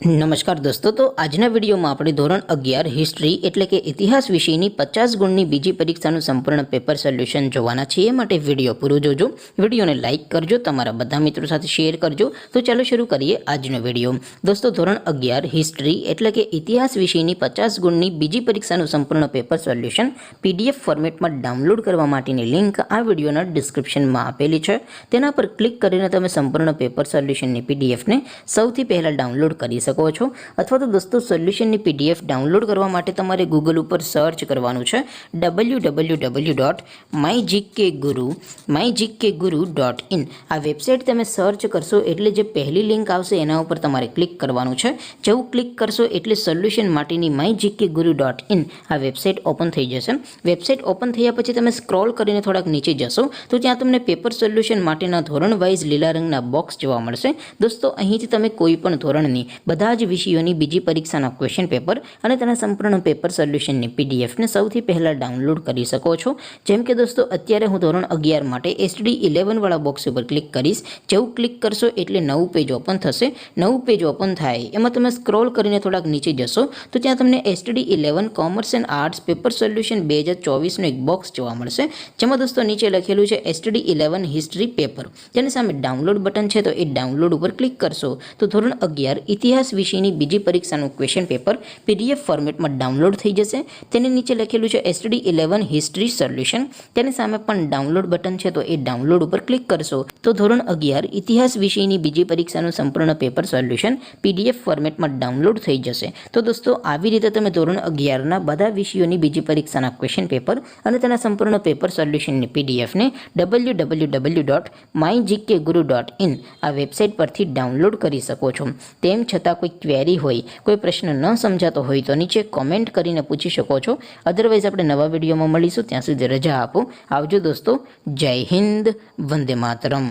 નમસ્કાર દોસ્તો, તો આજના વિડીયોમાં આપણે ધોરણ 11 હિસ્ટ્રી એટલે કે ઇતિહાસ વિષયની 50 ગુણની બીજી પરીક્ષાનું સંપૂર્ણ પેપર સોલ્યુશન જોવાના છીએ. માટે વિડીયો પૂરો જોજો, વિડીયોને લાઇક કરજો, તમારા બધા મિત્રો સાથે શેર કરજો. તો ચાલો શરૂ કરીએ આજનો વિડીયો. દોસ્તો, ધોરણ 11 હિસ્ટ્રી એટલે કે ઇતિહાસ વિષયની 50 ગુણની બીજી પરીક્ષાનું સંપૂર્ણ પેપર સોલ્યુશન PDF ફોર્મેટમાં ડાઉનલોડ કરવા માટેની લિંક આ વિડીયોના ડિસ્ક્રિપ્શનમાં આપેલી છે. તેના પર ક્લિક કરીને તમે સંપૂર્ણ પેપર સોલ્યુશનની PDFને સૌથી પહેલાં ડાઉનલોડ કરી શકો છો. અથવા તો દોસ્તો, સોલ્યુશનની PDF ડાઉનલોડ કરવા માટે તમારે ગૂગલ ઉપર સર્ચ કરવાનું છે www.mygkguru.in. આ વેબસાઇટ તમે સર્ચ કરશો એટલે જે પહેલી લિંક આવશે એના ઉપર તમારે ક્લિક કરવાનું છે. જેવું ક્લિક કરશો એટલે સોલ્યુશન માટેની mygkguru.in આ વેબસાઇટ ઓપન થઈ જશે. વેબસાઇટ ઓપન થયા પછી તમે સ્ક્રોલ કરીને થોડાક નીચે જશો તો ત્યાં તમને પેપર સોલ્યુશન માટેના ધોરણ વાઇઝ લીલા રંગના બોક્સ જોવા મળશે. દોસ્તો, અહીંથી તમે કોઈ પણ ધોરણની બધા જ વિષયોની બીજી પરીક્ષાના ક્વેશ્ચન પેપર અને તેના સંપૂર્ણ પેપર સોલ્યુશનની PDFને સૌથી પહેલાં ડાઉનલોડ કરી શકો છો. જેમ કે દોસ્તો, અત્યારે હું ધોરણ 11 માટે STD 11 વાળા બોક્સ ઉપર ક્લિક કરીશ. જેવું ક્લિક કરશો એટલે નવું પેજ ઓપન થશે. નવું પેજ ઓપન થાય એમાં તમે સ્ક્રોલ કરીને થોડાક નીચે જશો તો ત્યાં તમને STD 11 commerce and arts paper solution 2024નું એક બોક્સ જોવા મળશે. જેમાં દોસ્તો નીચે લખેલું છે STD 11 હિસ્ટ્રી પેપર. તેની સામે ડાઉનલોડ બટન છે, તો એ ડાઉનલોડ ઉપર ક્લિક કરશો તો ધોરણ 11 ઇતિહાસ વિષયની બીજી પરીક્ષાનું ક્વેશ્ચન પેપર PDF ફોર્મેટમાં ડાઉનલોડ થઈ જશે. તેની નીચે લખેલું છે STD 11 હિસ્ટ્રી સોલ્યુશન. તેની સામે પણ ડાઉનલોડ બટન છે, તો એ ડાઉનલોડ ઉપર ક્લિક કરશો તો ધોરણ 11 ઇતિહાસ વિષયની બીજી પરીક્ષાનું સંપૂર્ણ પેપર સોલ્યુશન PDF ફોર્મેટમાં ડાઉનલોડ થઈ જશે. તો દોસ્તો, આવી રીતે તમે ધોરણ 11ના બધા વિષયોની બીજી પરીક્ષાના ક્વેશ્ચન પેપર અને તેના સંપૂર્ણ પેપર સોલ્યુશનની PDFને www.mygkguru.in આ વેબસાઇટ પરથી ડાઉનલોડ કરી શકો છો. તેમ છતાં કોઈ ક્વેરી હોય, કોઈ પ્રશ્ન ન સમજાતો હોય તો નીચે કોમેન્ટ કરીને પૂછી શકો છો. અધરવાઇઝ આપણે નવા વિડીયોમાં મળીશું. ત્યાં સુધી રજા આપો. આવજો દોસ્તો. જય હિન્દ. વંદે માતરમ.